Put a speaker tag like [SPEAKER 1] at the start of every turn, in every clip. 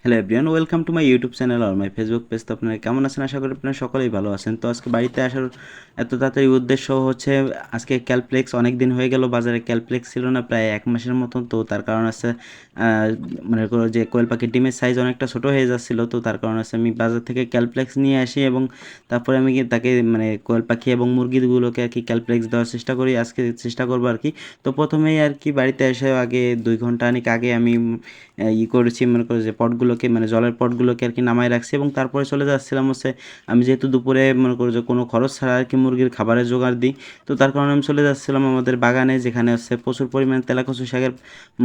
[SPEAKER 1] Hello everyone, welcome to my YouTube channel আর my Facebook page. তো আপনারা কেমন আছেন? আশা করি আপনারা সকলেই ভালো আছেন। তো আজকে বাড়িতে আসার এত তাড়াতাড়ি উদ্দেশ্য হচ্ছে, আজকে ক্যালপ্লেক্স অনেক দিন হয়ে গেল বাজারে ক্যালপ্লেক্স ছিল না, প্রায় এক মাসের মতন। তো তার কারণ আছে মনে করো যে কোয়েল পাখির ডিমের সাইজ অনেকটা ছোটো হয়ে যাচ্ছিল। তো তার কারণ আছে আমি বাজার থেকে ক্যালপ্লেক্স নিয়ে আসি এবং তারপরে আমি তাকে মানে কোয়েল পাখি এবং মুরগিগুলোকে আর কি ক্যালপ্লেক্স দেওয়ার চেষ্টা করি। আজকে চেষ্টা করবো আর কি। তো প্রথমেই আর কি বাড়িতে এসে আগে 2 ঘন্টা আগে আমি করেছি, মনে করো যে পটগুলোকে মানে জলের পটগুলোকে আর কি নামায় রাখছি এবং তারপরে চলে যাচ্ছিলাম হচ্ছে, আমি যেহেতু দুপুরে মনে করো যে কোনো খরচ ছাড়া আর কি মুরগির খাবারের জোগাড় দিই। তো তার কারণে আমি চলে যাচ্ছিলাম আমাদের বাগানে, যেখানে হচ্ছে প্রচুর পরিমাণে তেলাকচু শাকের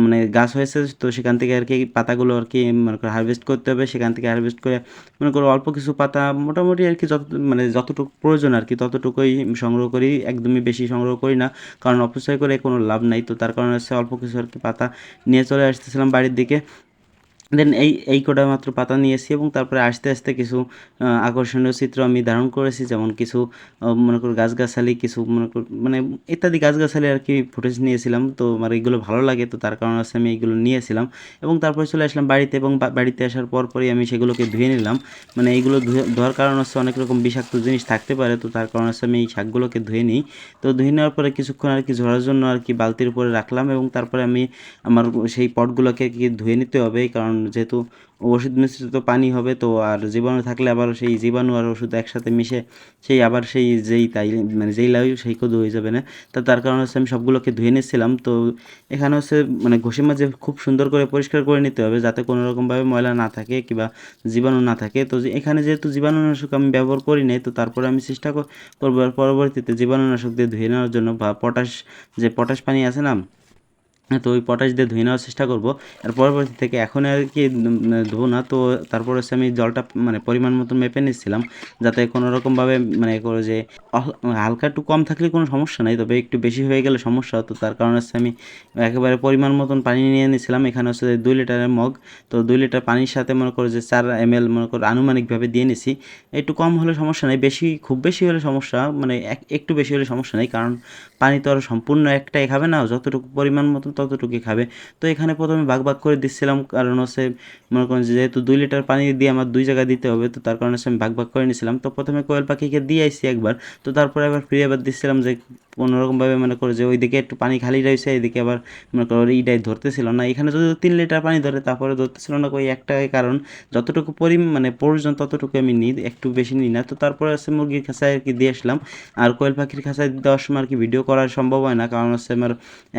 [SPEAKER 1] মানে গাছ হয়েছে। তো সেখান থেকে আর কি পাতাগুলো আর কি মনে করো হারভেস্ট করতে হবে। সেখান থেকে হারভেস্ট করে মনে করো অল্প কিছু পাতা মোটামুটি আর কি মানে যতটুকু প্রয়োজন আর কি ততটুকুই সংগ্রহ করি, একদমই বেশি সংগ্রহ করি না, কারণ অপচয় করে কোনো লাভ নাই। তো তার কারণে হচ্ছে অল্প কিছু আর কি পাতা নিয়ে চলে আসতেছিলাম বাড়ির দিকে। দেন এই কটা মাত্র পাতা নিয়েছি এবং তারপরে আস্তে আস্তে কিছু আকর্ষণীয় চিত্র আমি ধারণ করেছি, যেমন কিছু মনে করো গাছগাছালি, কিছু মনে করো মানে ইত্যাদি গাছগাছালি আর কি ফুটেজ নিয়েছিলাম। তো আমার এইগুলো ভালো লাগে, তো তার কারণে হচ্ছে আমি এইগুলো নিয়েছিলাম এবং তারপরে চলে আসলাম বাড়িতে এবং বাড়িতে আসার পরই আমি সেগুলোকে ধুয়ে নিলাম। মানে এইগুলো ধোয়ার কারণ হচ্ছে অনেক রকম বিষাক্ত জিনিস থাকতে পারে, তো তার কারণে হচ্ছে আমি এই শাকগুলোকে ধুয়ে নিই। তো ধুয়ে নেওয়ার পরে কিছুক্ষণ আর কি ঝরার জন্য আর কি বালতির উপরে রাখলাম এবং তারপরে আমি আমার সেই পটগুলোকে কি ধুয়ে নিতে হবে, কারণ যেহেতু ওষুধ মিশ্রিত পানি হবে, তো আর জীবাণু থাকলে আবার সেই জীবাণু আর ওষুধ একসাথে মিশে সেই আবার সেই যেই তাই মানে যেই লাউ সেই কদু হয়ে যাবে না। তো তার কারণে হচ্ছে আমি সবগুলোকে ধুয়ে নিচ্ছিলাম। তো এখানে হচ্ছে মানে ঘষে মাঝে খুব সুন্দর করে পরিষ্কার করে নিতে হবে, যাতে কোনো রকমভাবে ময়লা না থাকে কিংবা জীবাণু না থাকে। তো এখানে যেহেতু জীবাণুনাশক আমি ব্যবহার করি নাই, তো তারপরে আমি চেষ্টা করবো আর পরবর্তীতে জীবাণুনাশক দিয়ে ধুয়ে নেওয়ার জন্য, বা পটাশ পানি আছে না, তো ওই পটাশ দিয়ে ধুয়ে নেওয়ার চেষ্টা করব। আর পরবর্তী থেকে এখন আর কি ধোবো না। তো তারপর হচ্ছে আমি জলটা মানে পরিমাণ মতো মেপে নিচ্ছিলাম, যাতে কোনো রকমভাবে মানে করে যে হালকা একটু কম থাকলে কোনো সমস্যা নাই, তবে একটু বেশি হয়ে গেলে সমস্যা হতো। তার কারণে হচ্ছে আমি একেবারে পরিমাণ মতন পানি নিয়ে নিয়েছিলাম। এখানে হচ্ছে 2 লিটারের মগ, তো 2 লিটার পানির সাথে মনে করো যে 4 ml মনে করো আনুমানিকভাবে দিয়ে নিছি। একটু কম হলে সমস্যা নেই, খুব বেশি হলে সমস্যা, মানে একটু বেশি হলে সমস্যা নেই, কারণ পানি তো আর সম্পূর্ণ একটাই খাবে না, যতটুকু পরিমাণ মতন ততটুকুই খাবে। তো এখানে প্রথমে ভাগ করে দিচ্ছিলাম, কারণ হচ্ছে মনে করেন যে যেহেতু 2 লিটার পানি দিয়ে আমার 2 জায়গায় দিতে হবে, তো তার কারণে হচ্ছে আমি ভাগ করে নিয়েছিলাম। তো প্রথমে কোয়েল পাখিকে দিয়ে আইছি একবার, তো তারপরে আবার ফিরে আবার দিচ্ছিলাম, যে কোনোরকমভাবে মনে করে যে ওইদিকে একটু পানি খালি রয়েছে, এইদিকে আবার মনে করো এইটাই ধরতেছিল না। এখানে যদি 3 লিটার পানি ধরে তারপরে ধরতেছিল না, ওই একটাই কারণ, যতটুকু মানে প্রয়োজন ততটুকু আমি নিই, একটু বেশি নিই না। তো তারপরে হচ্ছে মুরগির খাঁচায় আর কি দিয়ে আসলাম। আর কোয়েল পাখির খাঁচায় দেওয়ার সময় আর কি ভিডিও করা সম্ভব হয় না, কারণ হচ্ছে আমার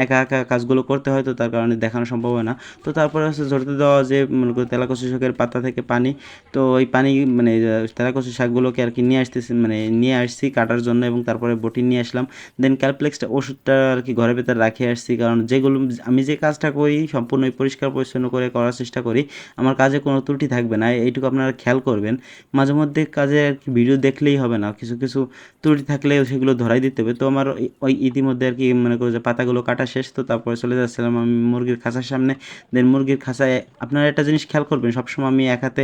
[SPEAKER 1] একা একা কাজগুলো করতে হয়, তো তার কারণে দেখানো সম্ভব হয় না। তো তারপরে হচ্ছে ঝরতে দেওয়া যে মনে করো তেলাকচু শাকের পাতা থেকে পানি, তো ওই পানি মানে তেলাকচু শাকগুলোকে আর কি নিয়ে আসছি কাটার জন্য এবং তারপরে বটি নিয়ে আসলাম। দেন ক্যালপ্লেক্সটা ওষুধটা আর কি ঘরের ভেতরে রাখে আসছি, কারণ যেগুলো আমি যে কাজটা করি সম্পূর্ণই পরিষ্কার পরিচ্ছন্ন করে করার চেষ্টা করি, আমার কাজে কোনো ত্রুটি থাকবে না, এইটুকু আপনারা খেয়াল করবেন। মাঝে মধ্যে কাজে আর কি ভিডিও দেখলেই হবে না, কিছু কিছু ত্রুটি থাকলে সেগুলো ধরাই দিতে হবে। তো আমার ওই ইতিমধ্যে আর কি মনে করো যে পাতাগুলো কাটা শেষ, তো তারপরে চলে যাচ্ছিলাম আমি মুরগির খাঁচার সামনে। দেন মুরগির খাঁচায় আপনারা একটা জিনিস খেয়াল করবেন, সবসময় আমি এক হাতে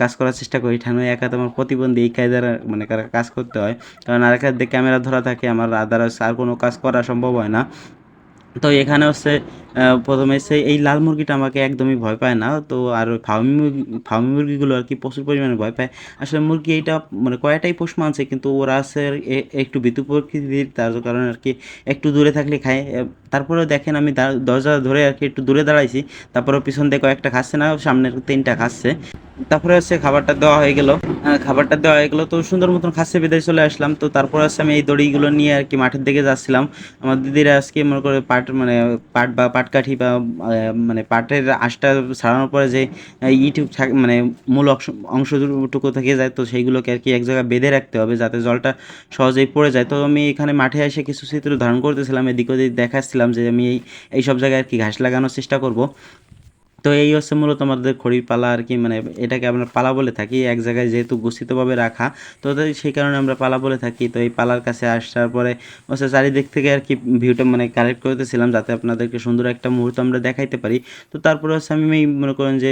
[SPEAKER 1] কাজ করার চেষ্টা করি, ঠানো এক হাতে আমার প্রতিবন্ধী, এই কায়দার মানে কাজ করতে হয়, কারণ আরেক হাতে ক্যামেরা ধরা থাকে, আমার আদারস আর কোনো কাজ করা সম্ভব হয় না। তো এখানে হচ্ছে প্রথমে এই লাল মুরগিটা আমাকে একদমই ভয় পায় না। তো আর ওই ফার্মি মুরগিগুলো আর কি প্রচুর পরিমাণে ভয় পায়। আসলে মুরগি এইটা মানে কয়টাই পোষ মানছে, কিন্তু ওরা আছে একটু ভীতু প্রকৃতির, তার কারণে আর কি একটু দূরে থাকলে খায়। তারপরেও দেখেন আমি দরজা ধরে আর কি একটু দূরে দাঁড়াইছি, তারপরে পিছন দিয়ে কয়েকটা খাচ্ছে না, সামনের 3টা খাচ্ছে। তারপরে হচ্ছে খাবারটা দেওয়া হয়ে গেল। খাবারটা দেওয়া হয়ে গেলো, তো সুন্দর মতন খাচ্ছে বিদায় চলে আসলাম। তো তারপর হচ্ছে আমি এই দড়িগুলো নিয়ে আর কি মাঠের দিকে যাচ্ছিলাম। আমার দিদিরা আজকে মনে করে পাট বা পাটকাঠি বা মানে পাটের আঁশটা ছাড়ানোর পরে যে ইউটিউব মানে মূল অংশটুকু থেকে যায়, তো সেইগুলোকে আর কি এক জায়গায় বেঁধে রাখতে হবে, যাতে জলটা সহজেই পড়ে যায়। তো আমি এখানে মাঠে এসে কিছু চিত্র ধারণ করতেছিলাম, এদিক ওদিক দেখাচ্ছিলাম যে আমি এই সব জায়গায় আর কি ঘাস লাগানোর চেষ্টা করব। তো এই হচ্ছে মূলত আমাদের খড়ির পালা আর কি, মানে এটাকে আমরা পালা বলে থাকি, এক জায়গায় যেহেতু গচ্ছিতভাবে রাখা, তো সেই কারণে আমরা পালা বলে থাকি। তো এই পালার কাছে আসার পরে হচ্ছে চারিদিক থেকে আর কি ভিউটা মানে কালেক্ট করতেছিলাম, যাতে আপনাদেরকে সুন্দর একটা মুহূর্ত আমরা দেখাইতে পারি। তো তারপরে হচ্ছে আমি মনে করেন যে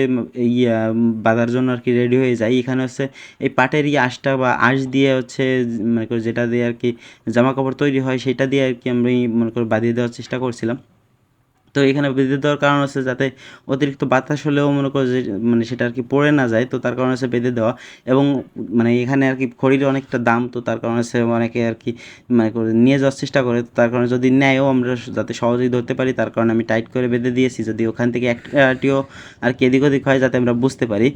[SPEAKER 1] বাঁধার জন্য আর কি রেডি হয়ে যাই। এখানে হচ্ছে এই পাটের আঁশটা বা আঁশ দিয়ে হচ্ছে মনে করি যেটা দিয়ে আর কি জামা কাপড় তৈরি হয়, সেটা দিয়ে আর কি আমি মনে করি বাঁধিয়ে দেওয়ার চেষ্টা করছিলাম। তো এখানে বেঁধে দেওয়ার কারণ হচ্ছে যাতে অতিরিক্ত বাতাস হলেও মনে করো যে মানে সেটা আর কি পড়ে না যায়, তো তার কারণে হচ্ছে বেঁধে দেওয়া। এবং মানে এখানে আর কি খড়ির অনেকটা দাম, তো তার কারণে হচ্ছে অনেকে আর কি মানে করে নিয়ে যাওয়ার চেষ্টা করে, তো তার কারণে যদি নেয়ও আমরা যাতে সহজেই ধরতে পারি তার কারণে আমি টাইট করে বেঁধে দিয়েছি, যদি ওখান থেকে একটিও আর কি এদিক ওদিক হয় যাতে আমরা বুঝতে পারি।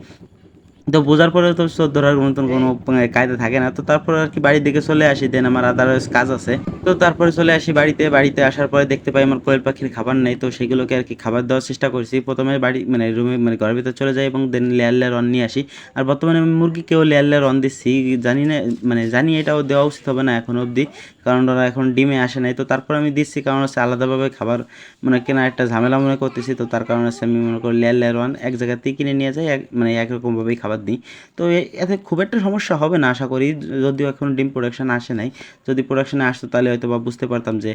[SPEAKER 1] তো বোঝার পরেও তো ধরার মতন কোনো কায়দা থাকে না, তো তারপর আর কি বাড়ির দিকে চলে আসি, দেন আমার আদারওয়াইজ কাজ আছে। তো তারপরে চলে আসি বাড়িতে আসার পরে দেখতে পাই আমার কোয়েল পাখির খাবার নেই, তো সেগুলোকে আর কি খাবার দেওয়ার চেষ্টা করছি। প্রথমে বাড়ি মানে রুমে মানে ঘরের ভিতরে চলে যাই এবং দেন লেয়ার লেয়ার অন নিয়ে আসি। আর বর্তমানে আমি মুরগিকেও লেয়ার লেয়ার অন দিচ্ছি, জানি না মানে জানি এটাও দেওয়া উচিত হবে না এখন অবধি, কারণ ওরা এখন ডিমে আসে নাই, তো তারপর আমি দিচ্ছি, কারণ হচ্ছে আলাদাভাবে খাবার মানে কেনা একটা ঝামেলা মনে করতেছি, তো তার কারণে হচ্ছে আমি মনে করি লেয়ার লেয়ার ওয়ান এক জায়গাতেই কিনে নিয়ে যাই, মানে একরকমভাবেই খাবার দিই। তো এতে খুব একটা সমস্যা হবে না আশা করি, যদিও এখন ডিম প্রোডাকশন আসে নাই। যদি প্রোডাকশনে আসতো তাহলে হয়তো বা বুঝতে পারতাম যে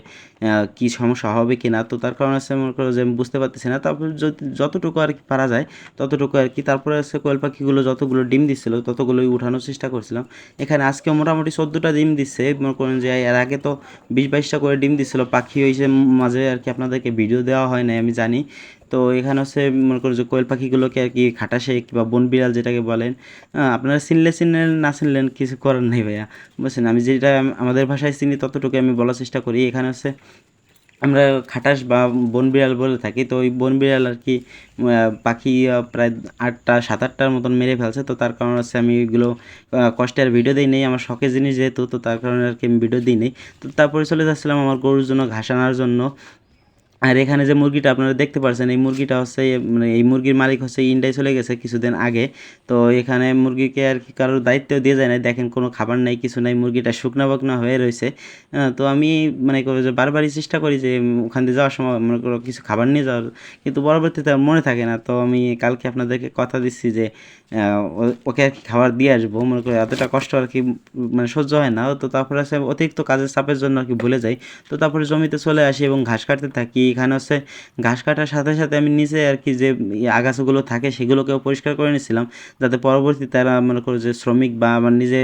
[SPEAKER 1] কী সমস্যা হবে কি না, তো তার কারণে হচ্ছে মনে করো যে আমি বুঝতে পারতেছি না। তারপর যতটুকু আর কি পারা যায় ততটুকু আর কি, তারপরে হচ্ছে কোয়েল পাখিগুলো যতগুলো ডিম দিচ্ছিল ততগুলোই উঠানোর চেষ্টা করছিলাম। এখানে আজকে মোটামুটি 14টা ডিম দিচ্ছে, মনে করেন যে এর আগে তো 20-22টা করে ডিম দিচ্ছিল। পাখি হয়েছে মাঝে আর কি, আপনাদেরকে ভিডিও দেওয়া হয় নাই আমি জানি। তো এখানে হচ্ছে মনে করো যে কোয়েল পাখিগুলোকে আর কি খাটাসে কিংবা বনবিড়াল যেটাকে বলেন, আপনারা চিনলে চিনলেন, না চিনলেন কিছু করার নেই ভাইয়া, বুঝছেন। আমি যেটা আমাদের ভাষায় চিনি ততটুকু আমি বলার চেষ্টা করি। এখানে হচ্ছে আমরা খাটাস বা বনবিড়াল বলে থাকি, তো ওই বনবিড়াল আর কি পাখি প্রায় 7-8টার মতন মেরে ফেলছে, তো তার কারণে হচ্ছে আমি ওইগুলো কষ্টের ভিডিও দিই নেই, আমার শখের জিনিস যেহেতু, তো তার কারণে আর কি আমি ভিডিও দিই নেই। তো তারপরে চলে যাচ্ছিলাম আমার গরুর জন্য ঘাস আনার জন্য। আর এখানে যে মুরগিটা আপনারা দেখতে পাচ্ছেন, এই মুরগিটা হচ্ছে মানে এই মুরগির মালিক হচ্ছে ইন্ডিয়ায় চলে গেছে কিছুদিন আগে। তো এখানে মুরগিকে আর কি কারোর দায়িত্ব দিয়ে যায় না, দেখেন কোনো খাবার নাই কিছু নাই, মুরগিটা শুকনা বকনা হয়ে রয়েছে। তো আমি মানে করি যে বারবারই চেষ্টা করি যে ওখান দিয়ে যাওয়ার সময় মনে করো কিছু খাবার নিয়ে যাওয়ার, কিন্তু পরবর্তীতে আর মনে থাকে না। তো আমি কালকে আপনাদেরকে কথা দিচ্ছি যে ওকে আর কি খাবার দিয়ে আসবো, মনে করি এতটা কষ্ট আর কি মানে সহ্য হয় না। তো তারপরে আছে অতিরিক্ত কাজের চাপের জন্য আর কি ভুলে যাই। তো তারপরে জমিতে চলে আসি এবং ঘাস কাটতে থাকি। এখানে হচ্ছে ঘাস কাটার সাথে সাথে আমি নিচে আর কি যে আগাছাগুলো থাকে সেগুলোকেও পরিষ্কার করে নিয়েছিলাম, যাতে পরবর্তীতে তারা মনে করো যে শ্রমিক বা আমার নিজে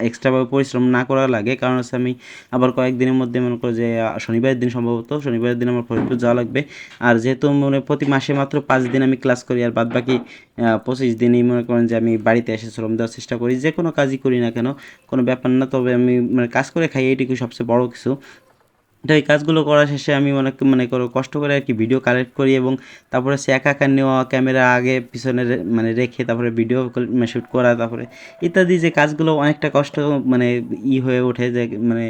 [SPEAKER 1] এক্সট্রাভাবে পরিশ্রম না করা লাগে। কারণ হচ্ছে আমি আবার কয়েকদিনের মধ্যে মনে করো যে শনিবারের দিন, সম্ভবত শনিবারের দিন আমার ফরিদপুর যাওয়া লাগবে। আর যেহেতু মানে প্রতি মাসে মাত্র 5 দিন আমি ক্লাস করি, আর বাদ বাকি 25 দিনই মনে করেন যে আমি বাড়িতে এসে শ্রম দেওয়ার চেষ্টা করি, যে কোনো কাজই করি না কেন কোনো ব্যাপার না, তবে আমি মানে কাজ করে খাই, এইটুকু সবচেয়ে বড় কিছু। তো এই কাজগুলো করা শেষে আমি অনেক মানে করো কষ্ট করে আর কি ভিডিও কালেক্ট করি, এবং তারপরে সে একা একা নেওয়া ক্যামেরা আগে পিছনে মানে রেখে তারপরে ভিডিও শ্যুট করা, তারপরে ইত্যাদি যে কাজগুলো অনেকটা কষ্ট মানে হয়ে ওঠে, যে মানে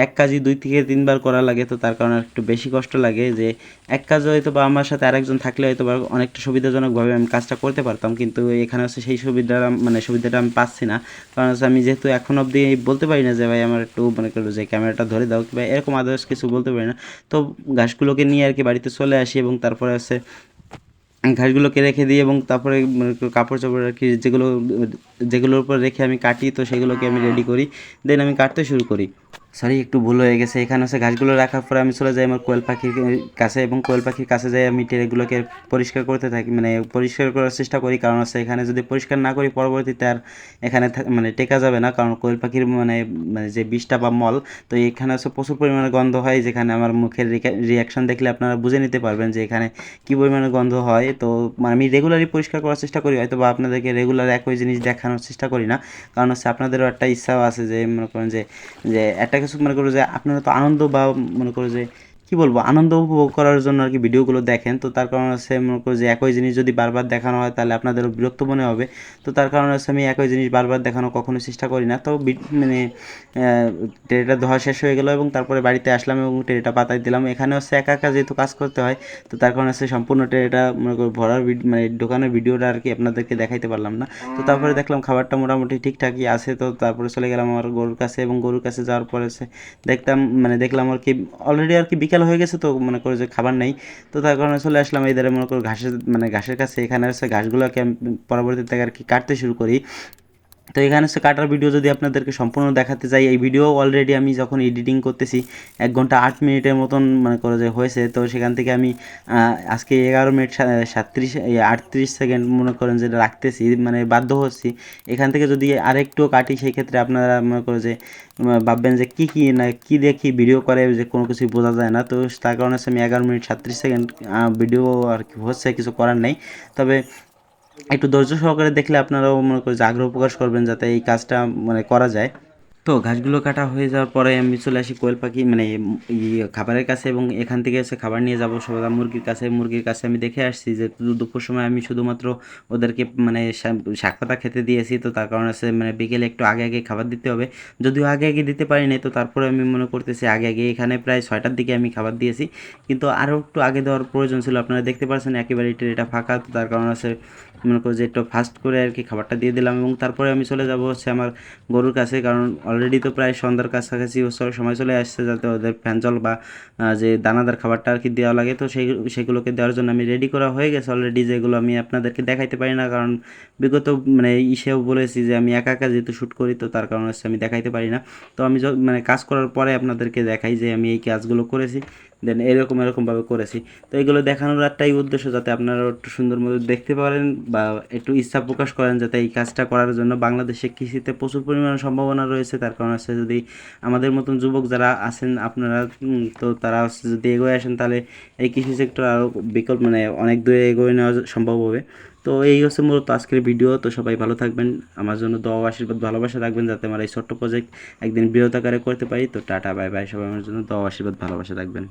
[SPEAKER 1] এক কাজই 2 থেকে 3 বার করা লাগে, তো তার কারণে একটু বেশি কষ্ট লাগে। যে এক কাজ হয়তো বা আমার সাথে আরেকজন থাকলে হয়তো বা অনেকটা সুবিধাজনকভাবে আমি কাজটা করতে পারতাম, কিন্তু এখানে হচ্ছে সেই সুবিধাটা আমি পাচ্ছি না। কারণ হচ্ছে আমি যেহেতু এখন অবধি বলতে পারি না যে ভাই আমার একটু মনে করো যে ক্যামেরাটা ধরে দাও কিংবা এরকম আদার্স কিছু বলতে পারি না। তো ঘাসগুলোকে নিয়ে আর কি বাড়িতে চলে আসি, এবং তারপরে হচ্ছে ঘাসগুলোকে রেখে দিই, এবং তারপরে মনে করো কাপড় চাপড় আর কি যেগুলোর উপর রেখে আমি কাটি, তো সেগুলোকে আমি রেডি করি, দেন আমি কাটতে শুরু করি। সরি, একটু ভুল হয়ে গেছে। এখানে হচ্ছে ঘাসগুলো রাখার পরে আমি চলে যাই আমার কোয়েল পাখির কাছে, এবং কোয়েল পাখির কাছে যাই আমি ট্রেগুলোকে পরিষ্কার করতে থাকি, মানে পরিষ্কার করার চেষ্টা করি। কারণ হচ্ছে এখানে যদি পরিষ্কার না করি পরবর্তীতে আর এখানে মানে টেকা যাবে না, কারণ কোয়েল পাখির মানে মানে যে বিষটা বা মল, তো এখানে হচ্ছে প্রচুর পরিমাণে গন্ধ হয়, যেখানে আমার মুখের রিয়াকশন দেখলে আপনারা বুঝে নিতে পারবেন যে এখানে কী পরিমাণে গন্ধ হয়। তো মানে আমি রেগুলারই পরিষ্কার করার চেষ্টা করি, হয়তো বা আপনাদেরকে রেগুলার একই জিনিস দেখানোর চেষ্টা করি না, কারণ হচ্ছে আপনাদেরও একটা ইচ্ছাও আছে যে মনে করেন যে যে একটা কিছু মনে করো যে আপনারা তো আনন্দ বা মনে করো যে কী বলবো আনন্দ উপভোগ করার জন্য আর কি ভিডিওগুলো দেখেন, তো তার কারণে হচ্ছে মনে করো যে একই জিনিস যদি বারবার দেখানো হয় তাহলে আপনাদেরও বিরক্ত মনে হবে। তো তার কারণে হচ্ছে আমি একই জিনিস বারবার দেখানো কখনো চেষ্টা করি না। তো মানে ট্রেটা ধোয়া শেষ হয়ে গেলো, এবং তারপরে বাড়িতে আসলাম এবং ট্রেটা পাতায় দিলাম। এখানে হচ্ছে একা একা যেহেতু কাজ করতে হয়, তো তার কারণে হচ্ছে সম্পূর্ণ ট্রেটা মনে করো ভরার মানে ঢোকানোর ভিডিওটা আর কি আপনাদেরকে দেখাইতে পারলাম না। তো তারপরে দেখলাম খাবারটা মোটামুটি ঠিকঠাকই আছে, তো তারপরে চলে গেলাম আমার গরুর কাছে, এবং গরুর কাছে যাওয়ার পরে দেখলাম আর কি অলরেডি আর কি বিকাল হয়ে গেছে, তো মনে করো যে খাবার নেই। তো তার কারণে চলে আসলাম এই ধারে মনে করো ঘাসের কাছে। এখানে হচ্ছে ঘাসগুলোকে আমি পরবর্তীতে আর কি কাটতে শুরু করি। তো এখানে হচ্ছে কাটার ভিডিও যদি আপনাদেরকে সম্পূর্ণ দেখাতে চাই, এই ভিডিও অলরেডি আমি যখন এডিটিং করতেছি 1 ঘন্টা 8 মিনিটের মতন মনে করো যে হয়েছে। তো সেখান থেকে আমি আজকে 11 মিনিট 38 সেকেন্ড মনে করেন যে রাখতেছি, মানে বাধ্য হচ্ছি। এখান থেকে যদি আরেকটু কাটি সেই ক্ষেত্রে আপনারা মনে করো যে ভাববেন যে কী না কী দিয়ে কী ভিডিও করে, যে কোনো কিছুই বোঝা যায় না। তো তার কারণে হচ্ছে আমি 11 মিনিট 37 সেকেন্ড ভিডিও আর কি হচ্ছে, কিছু করার নেই। তবে একটু ধৈর্য সহকারে দেখলে আপনারাও মনে করেন যে আগ্রহ প্রকাশ করবেন যাতে এই কাজটা মানে করা যায়। তো ঘাসগুলো কাটা হয়ে যাওয়ার পরে আমি চলে আসি কোয়েল পাখি মানে খাবারের কাছে, এবং এখান থেকে এসে খাবার নিয়ে যাবো সবাই মুরগির কাছে। মুরগির কাছে আমি দেখে আসছি যে দুপুর সময় আমি শুধুমাত্র ওদেরকে মানে শাক পাতা খেতে দিয়েছি। তো তার কারণে আছে মানে বিকেলে একটু আগে আগে খাবার দিতে হবে। যদিও আগে আগে দিতে পারিনি, তো তারপরে আমি মনে করতেছি আগে আগে, এখানে প্রায় 6টার দিকে আমি খাবার দিয়েছি, কিন্তু আরও একটু আগে দেওয়ার প্রয়োজন ছিল। আপনারা দেখতে পাচ্ছেন একেবারে এটা ফাঁকা। তো তার কারণে আছে মনে করো যে একটু ফাস্ট করে আর কি খাবারটা দিয়ে দিলাম, এবং তারপরে আমি চলে যাব হচ্ছে আমার গরুর কাছে, কারণ অলরেডি তো প্রায় সন্ধ্যার কাছাকাছি সময় চলে আসছে, যাতে ওদের ফ্যান জল বা যে দানাদার খাবারটা আর কি দেওয়া লাগে। তো সেগুলোকে দেওয়ার জন্য আমি রেডি করা হয়ে গেছে অলরেডি, যেগুলো আমি আপনাদেরকে দেখাইতে পারি না, কারণ বিগত মানে ইসেও বলেছি যে আমি একা একা যেহেতু শ্যুট করি, তো তার কারণে হচ্ছে আমি দেখাইতে পারি না। তো আমি মানে কাজ করার পরে আপনাদেরকে দেখাই যে আমি এই কাজগুলো করেছি, দেন এরকমভাবে করেছি। তো এগুলো দেখানোর একটাই উদ্দেশ্য, যাতে আপনারা একটু সুন্দর মতো দেখতে পারেন বা একটু ইচ্ছা প্রকাশ করেন, যাতে এই কাজটা করার জন্য বাংলাদেশে কৃষিতে প্রচুর পরিমাণে সম্ভাবনা রয়েছে। তার কারণ হচ্ছে যদি আমাদের মতন যুবক যারা আছেন আপনারা, তো তারা হচ্ছে যদি এগোয় আসেন, তাহলে এই কৃষি সেক্টর আরও বিকল্প মানে অনেক দূরে এগোয় নেওয়া সম্ভব হবে। তো এই হচ্ছে মূলত আজকের ভিডিও। তো সবাই ভালো থাকবেন, আমার জন্য দোয়া আশীর্বাদ ভালোবাসা রাখবেন, যাতে আমার এই ছোট্ট প্রজেক্ট একদিন বৃহৎ আকারে করতে পারি। তো টাটা বাই বাই, সবাই আমার জন্য দোয়া আশীর্বাদ ভালোবাসা রাখবেন।